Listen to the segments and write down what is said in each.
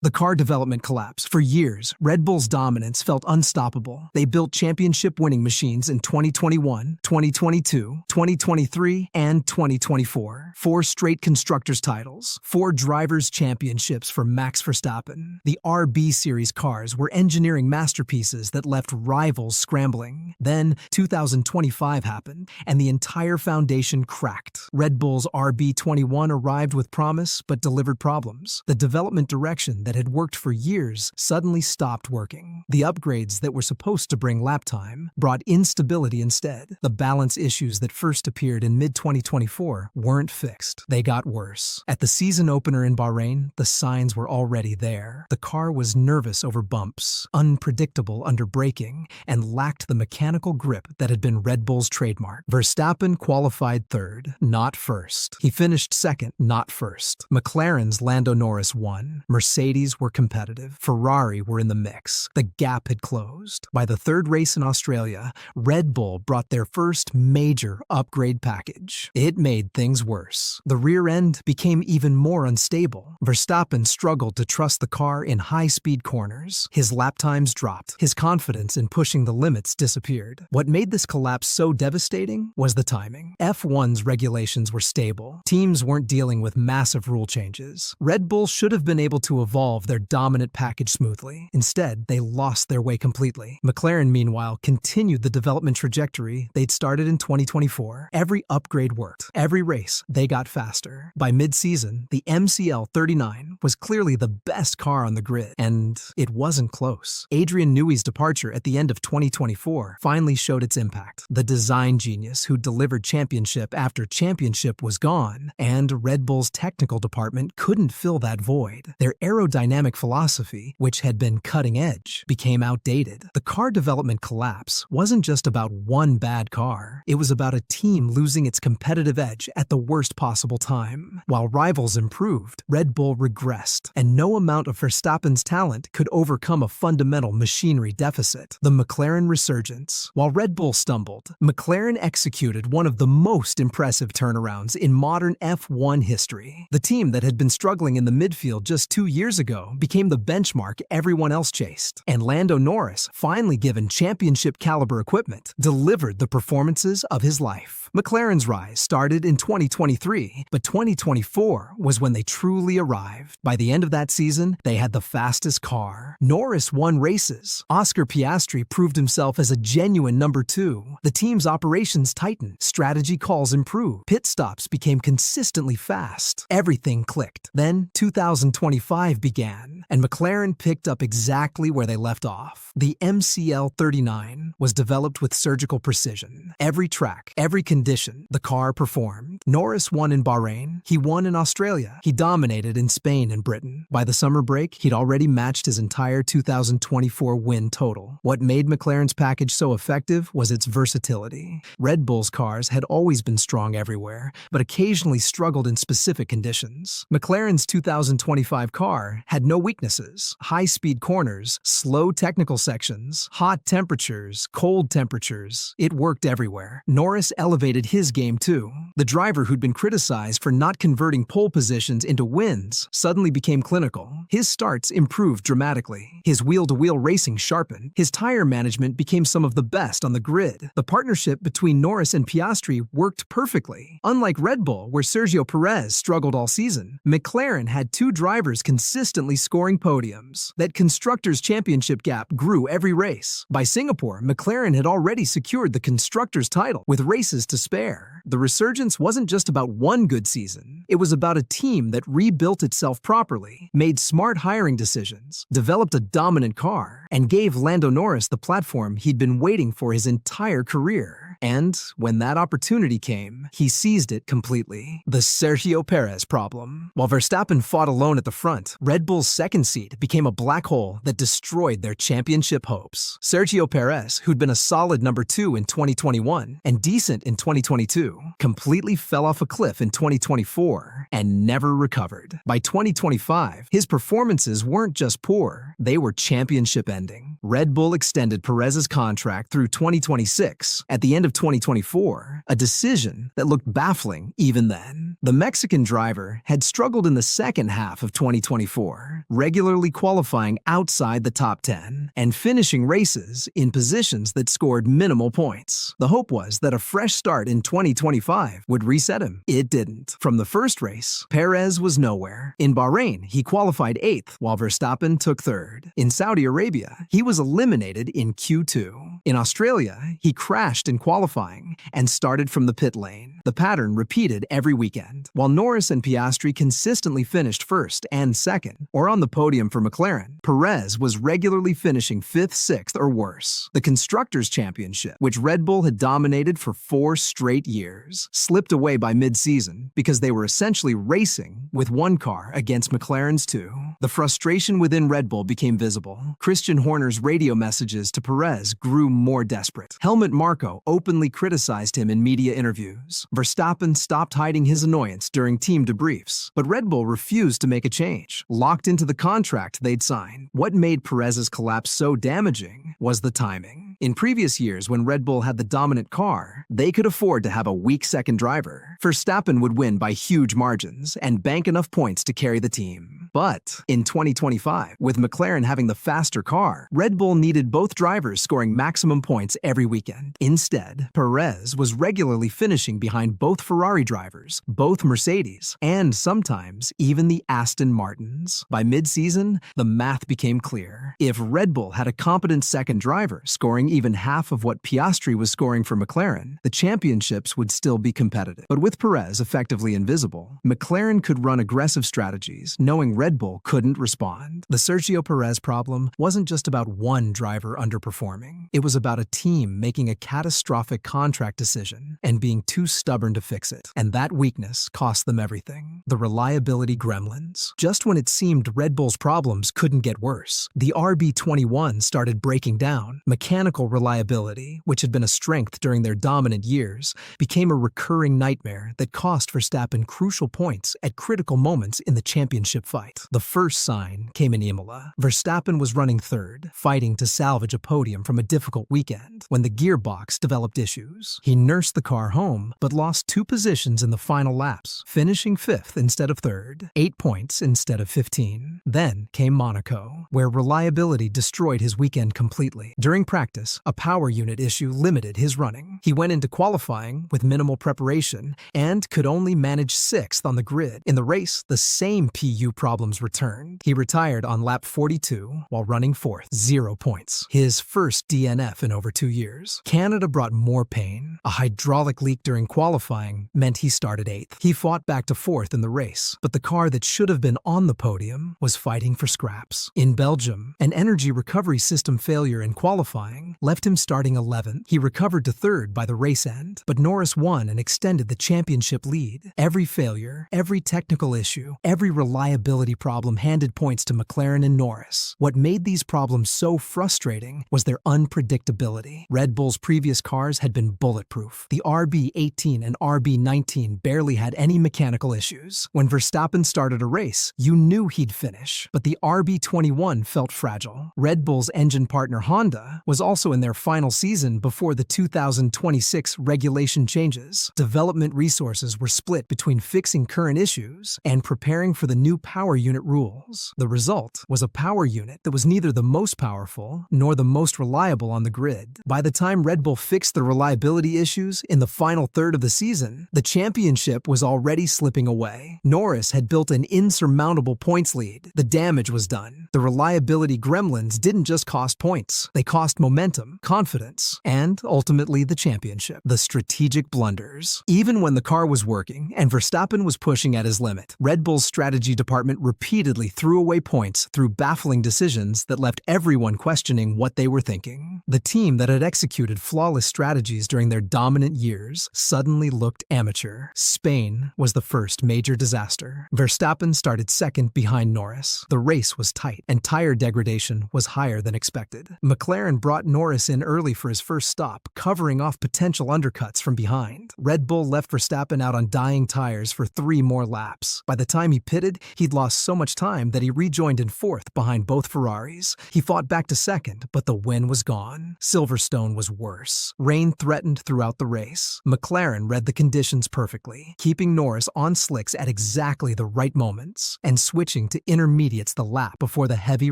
The car development collapse. For years, Red Bull's dominance felt unstoppable. They built championship-winning machines in 2021, 2022, 2023, and 2024. 4 straight constructors' titles, 4 drivers' championships for Max Verstappen. The RB Series cars were engineering masterpieces that left rivals scrambling. Then, 2025 happened, and the entire foundation cracked. Red Bull's RB21 arrived with promise, but delivered problems. The development direction that had worked for years suddenly stopped working. The upgrades that were supposed to bring lap time brought instability instead. The balance issues that first appeared in mid-2024 weren't fixed. They got worse. At the season opener in Bahrain, the signs were already there. The car was nervous over bumps, unpredictable under braking, and lacked the mechanical grip that had been Red Bull's trademark. Verstappen qualified third, not first. He finished second, not first. McLaren's Lando Norris won. Mercedes were competitive. Ferrari were in the mix. The gap had closed. By the third race in Australia, Red Bull brought their first major upgrade package. It made things worse. The rear end became even more unstable. Verstappen struggled to trust the car in high-speed corners. His lap times dropped. His confidence in pushing the limits disappeared. What made this collapse so devastating was the timing. F1's regulations were stable. Teams weren't dealing with massive rule changes. Red Bull should have been able to evolve their dominant package smoothly. Instead, they lost their way completely. McLaren, meanwhile, continued the development trajectory they'd started in 2024. Every upgrade worked. Every race, they got faster. By mid-season, the MCL39 was clearly the best car on the grid, and it wasn't close. Adrian Newey's departure at the end of 2024 finally showed its impact. The design genius who delivered championship after championship was gone, and Red Bull's technical department couldn't fill that void. Their aerodynamic philosophy, which had been cutting edge, became outdated. The car development collapse wasn't just about one bad car. It was about a team losing its competitive edge at the worst possible time. While rivals improved, Red Bull regressed, and no amount of Verstappen's talent could overcome a fundamental machinery deficit. The McLaren resurgence. While Red Bull stumbled, McLaren executed one of the most impressive turnarounds in modern F1 history. The team that had been struggling in the midfield just 2 years ago became the benchmark everyone else chased. And Lando Norris, finally given championship-caliber equipment, delivered the performances of his life. McLaren's rise started in 2023, but 2024 was when they truly arrived. By the end of that season, they had the fastest car. Norris won races. Oscar Piastri proved himself as a genuine number 2. The team's operations tightened. Strategy calls improved. Pit stops became consistently fast. Everything clicked. Then 2025 began, and McLaren picked up exactly where they left off. The MCL39 was developed with surgical precision. Every track, every condition, the car performed. Norris won in Bahrain. He won in Australia. He dominated in Spain and Britain. By the summer break, he'd already matched his entire 2024 win total. What made McLaren's package so effective was its versatility. Red Bull's cars had always been strong everywhere, but occasionally struggled in specific conditions. McLaren's 2025 car had no weaknesses. High-speed corners, slow technical sections, hot temperatures, cold temperatures. It worked everywhere. Norris elevated his game too. The driver who'd been criticized for not converting pole positions into wins suddenly became clinical. His starts improved dramatically. His wheel-to-wheel racing sharpened. His tire management became some of the best on the grid. The partnership between Norris and Piastri worked perfectly. Unlike Red Bull, where Sergio Perez struggled all season, McLaren had 2 drivers consistently scoring podiums. That Constructors' Championship gap grew every race. By Singapore, McLaren had already secured the Constructors' title with races to spare. The resurgence wasn't just about one good season. It was about a team that rebuilt itself properly, made smart hiring decisions, developed a dominant car, and gave Lando Norris the platform he'd been waiting for his entire career. And when that opportunity came, he seized it completely. The Sergio Perez problem. While Verstappen fought alone at the front, Red Bull's second seat became a black hole that destroyed their championship hopes. Sergio Perez, who'd been a solid number 2 in 2021 and decent in 2022, completely fell off a cliff in 2024 and never recovered. By 2025, his performances weren't just poor, they were championship-ending. Red Bull extended Perez's contract through 2026 at the end of 2024, a decision that looked baffling even then. The Mexican driver had struggled in the second half of 2024, regularly qualifying outside the top 10 and finishing races in positions that scored minimal points. The hope was that a fresh start in 2025 would reset him. It didn't. From the first race, Perez was nowhere. In Bahrain, he qualified 8th, while Verstappen took 3rd. In Saudi Arabia, he was eliminated in Q2. In Australia, he crashed in qualifying and started from the pit lane. The pattern repeated every weekend. While Norris and Piastri consistently finished 1st and 2nd, or on the podium for McLaren, Perez was regularly finishing 5th, 6th, or worse. The Constructors' Championship, which Red Bull had dominated for 4 straight years, slipped away by mid-season because they were essentially racing with one car against McLaren's 2. The frustration within Red Bull became visible. Christian Horner's radio messages to Perez grew more desperate. Helmut Marko openly criticized him in media interviews. Verstappen stopped hiding his annoyance during team debriefs, but Red Bull refused to make a change, locked into the contract they'd signed. What made Perez's collapse so damaging was the timing. In previous years, when Red Bull had the dominant car, they could afford to have a weak second driver. Verstappen would win by huge margins and bank enough points to carry the team. But in 2025, with McLaren having the faster car, Red Bull needed both drivers scoring maximum points every weekend. Instead, Perez was regularly finishing behind both Ferrari drivers, both Mercedes, and sometimes even the Aston Martins. By mid-season, the math became clear. If Red Bull had a competent second driver scoring even half of what Piastri was scoring for McLaren, the championships would still be competitive. But with Perez effectively invisible, McLaren could run aggressive strategies, knowing Red Bull couldn't respond. The Sergio Perez problem wasn't just about one driver underperforming. It was about a team making a catastrophic contract decision and being too stubborn to fix it. And that weakness cost them everything. The reliability gremlins. Just when it seemed Red Bull's problems couldn't get worse, the RB21 started breaking down. Mechanical reliability, which had been a strength during their dominant years, became a recurring nightmare that cost Verstappen crucial points at critical moments in the championship fight. The first sign came in Imola. Verstappen was running 3rd, fighting to salvage a podium from a difficult weekend, when the gearbox developed issues. He nursed the car home, but lost 2 positions in the final laps, finishing 5th instead of 3rd, 8 points instead of 15. Then came Monaco, where reliability destroyed his weekend completely. During practice, a power unit issue limited his running. He went into qualifying with minimal preparation and could only manage 6th on the grid. In the race, the same PU problems returned. He retired on lap 42 while running 4th, 0 points. His first DNF in over 2 years. Canada brought more pain. A hydraulic leak during qualifying meant he started 8th. He fought back to 4th in the race, but the car that should have been on the podium was fighting for scraps. In Belgium, an energy recovery system failure in qualifying left him starting 11th. He recovered to 3rd by the race end, but Norris won and extended the championship lead. Every failure, every technical issue, every reliability problem handed points to McLaren and Norris. What made these problems so frustrating was their unpredictability. Red Bull's previous cars had been bulletproof. The RB18 and RB19 barely had any mechanical issues. When Verstappen started a race, you knew he'd finish, but the RB21 felt fragile. Red Bull's engine partner Honda was also in their final season before the 2026 regulation changes. Development resources were split between fixing current issues and preparing for the new power unit rules. The result was a power unit that was neither the most powerful nor the most reliable on the grid. By the time Red Bull fixed the reliability issues in the final third of the season, the championship was already slipping away. Norris had built an insurmountable points lead. The damage was done. The reliability gremlins didn't just cost points. They cost momentum, confidence, and ultimately the championship. The strategic blunders. Even when the car was working and Verstappen was pushing at his limit, Red Bull's strategy department repeatedly threw away points through baffling decisions that left everyone questioning what they were thinking. The team that had executed flawless strategies during their dominant years suddenly looked amateur. Spain was the first major disaster. Verstappen started second behind Norris. The race was tight, and tire degradation was higher than expected. McLaren brought Norris in early for his first stop, covering off potential undercuts from behind. Red Bull left Verstappen out on dying tires for 3 more laps. By the time he pitted, he'd lost lost so much time that he rejoined in fourth behind both Ferraris. He fought back to second, but the win was gone. Silverstone was worse. Rain threatened throughout the race. McLaren read the conditions perfectly, keeping Norris on slicks at exactly the right moments and switching to intermediates the lap before the heavy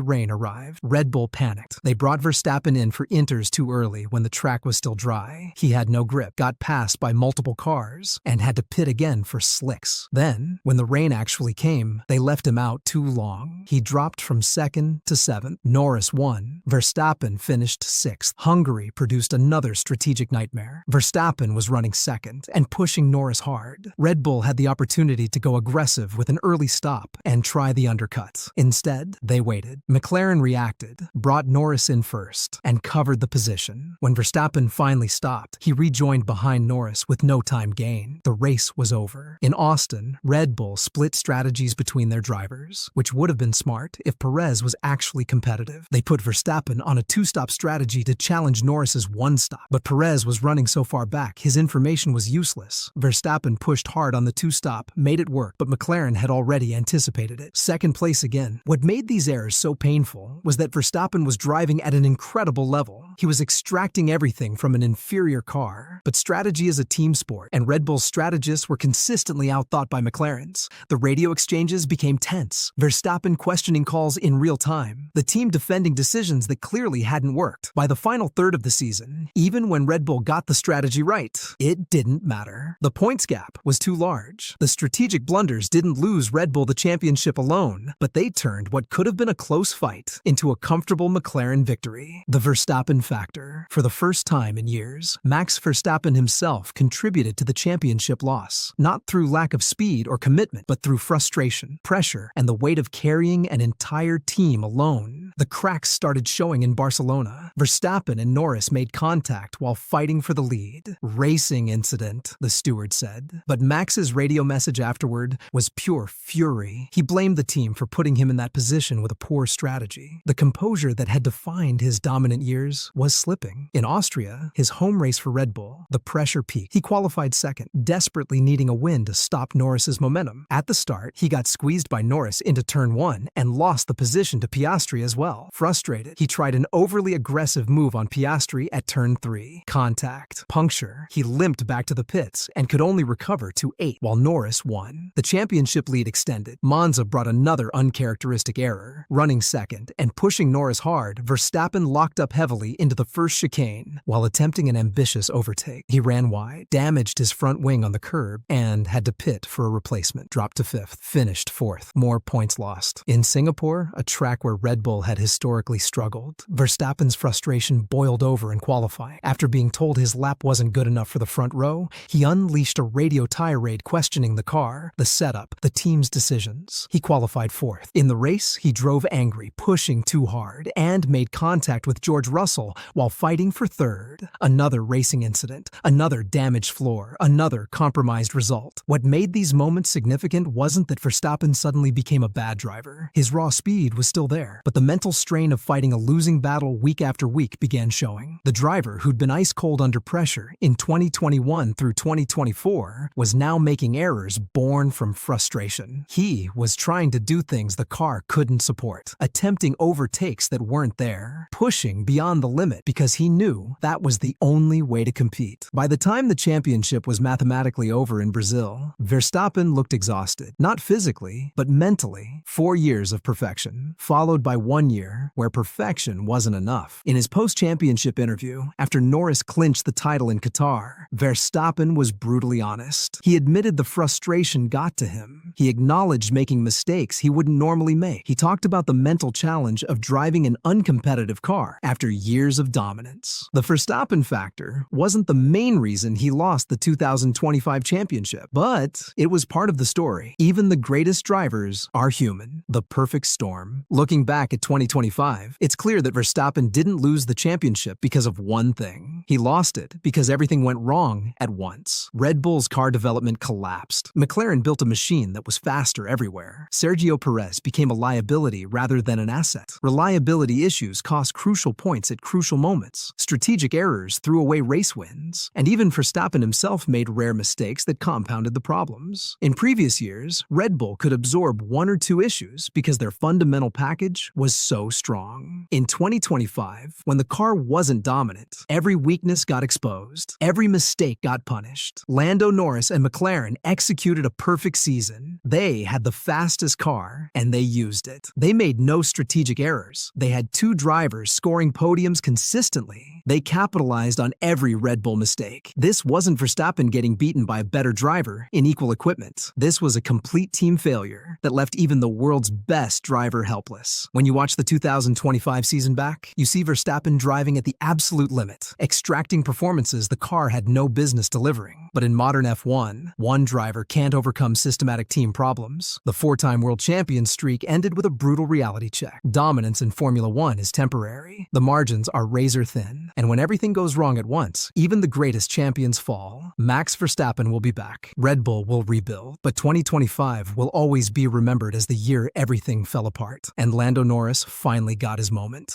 rain arrived. Red Bull panicked. They brought Verstappen in for inters too early when the track was still dry. He had no grip, got passed by multiple cars, and had to pit again for slicks. Then, when the rain actually came, they left him out too long. He dropped from second to seventh. Norris won. Verstappen finished sixth. Hungary produced another strategic nightmare. Verstappen was running second and pushing Norris hard. Red Bull had the opportunity to go aggressive with an early stop and try the undercut. Instead, they waited. McLaren reacted, brought Norris in first, and covered the position. When Verstappen finally stopped, he rejoined behind Norris with no time gained. The race was over. In Austin, Red Bull split strategies between their drivers, which would have been smart if Perez was actually competitive. They put Verstappen on a two-stop strategy to challenge Norris's one-stop, but Perez was running so far back his information was useless. Verstappen pushed hard on the two-stop, made it work, but McLaren had already anticipated it. Second place again. What made these errors so painful was that Verstappen was driving at an incredible level. He was extracting everything from an inferior car. But strategy is a team sport, and Red Bull's strategists were consistently outthought by McLaren's. The radio exchanges became tense, Verstappen questioning calls in real time, the team defending decisions that clearly hadn't worked. By the final third of the season, even when Red Bull got the strategy right, it didn't matter. The points gap was too large. The strategic blunders didn't lose Red Bull the championship alone, but they turned what could have been a close fight into a comfortable McLaren victory. The Verstappen factor. For the first time in years, Max Verstappen himself contributed to the championship loss, not through lack of speed or commitment, but through frustration, pressure, and the weight of carrying an entire team alone. The cracks started showing in Barcelona. Verstappen and Norris made contact while fighting for the lead. Racing incident, the steward said. But Max's radio message afterward was pure fury. He blamed the team for putting him in that position with a poor strategy. The composure that had defined his dominant years was slipping. In Austria, his home race for Red Bull, the pressure peaked. He qualified second, desperately needing a win to stop Norris's momentum. At the start, he got squeezed by Norris into turn 1 and lost the position to Piastri as well. Frustrated, he tried an overly aggressive move on Piastri at turn 3. Contact. Puncture. He limped back to the pits and could only recover to 8 while Norris won. The championship lead extended. Monza brought another uncharacteristic error. Running second and pushing Norris hard, Verstappen locked up heavily into the first chicane while attempting an ambitious overtake. He ran wide, damaged his front wing on the curb, and had to pit for a replacement. Dropped to 5th, finished 4th. More points lost. In Singapore, a track where Red Bull had historically struggled, Verstappen's frustration boiled over in qualifying. After being told his lap wasn't good enough for the front row, he unleashed a radio tirade questioning the car, the setup, the team's decisions. He qualified 4th. In the race, he drove angry, pushing too hard, and made contact with George Russell while fighting for 3rd. Another racing incident, another damaged floor, another compromised result. What made these moments significant wasn't that Verstappen suddenly became a bad driver. His raw speed was still there, but the mental strain of fighting a losing battle week after week began showing. The driver, who'd been ice cold under pressure in 2021 through 2024, was now making errors born from frustration. He was trying to do things the car couldn't support, attempting overtakes that weren't there, pushing beyond the limit because he knew that was the only way to compete. By the time the championship was mathematically over in Brazil, Verstappen looked exhausted, not physically, but mentally. 4 years of perfection, followed by 1 year where perfection wasn't enough. In his post-championship interview, after Norris clinched the title in Qatar, Verstappen was brutally honest. He admitted the frustration got to him. He acknowledged making mistakes he wouldn't normally make. He talked about the mental challenge of driving an uncompetitive car after years of dominance. The Verstappen factor wasn't the main reason he lost the 2025 championship, but it was part of the story. Even the greatest drivers are human. The perfect storm. Looking back at 2020, 2025, it's clear that Verstappen didn't lose the championship because of one thing. He lost it because everything went wrong at once. Red Bull's car development collapsed. McLaren built a machine that was faster everywhere. Sergio Perez became a liability rather than an asset. Reliability issues cost crucial points at crucial moments. Strategic errors threw away race wins. And even Verstappen himself made rare mistakes that compounded the problems. In previous years, Red Bull could absorb one or two issues because their fundamental package was so strong. In 2025, when the car wasn't dominant, every weakness got exposed. Every mistake got punished. Lando Norris and McLaren executed a perfect season. They had the fastest car, and they used it. They made no strategic errors. They had two drivers scoring podiums consistently. They capitalized on every Red Bull mistake. This wasn't Verstappen getting beaten by a better driver in equal equipment. This was a complete team failure that left even the world's best driver helpless. When you watch the 2025 season back, you see Verstappen driving at the absolute limit, extracting performances the car had no business delivering. But in modern F1, one driver can't overcome systematic team problems. The four-time world champion streak ended with a brutal reality check. Dominance in Formula One is temporary. The margins are razor thin. And when everything goes wrong at once, even the greatest champions fall. Max Verstappen will be back. Red Bull will rebuild. But 2025 will always be remembered as the year everything fell apart. And Lando Norris finally got his moment.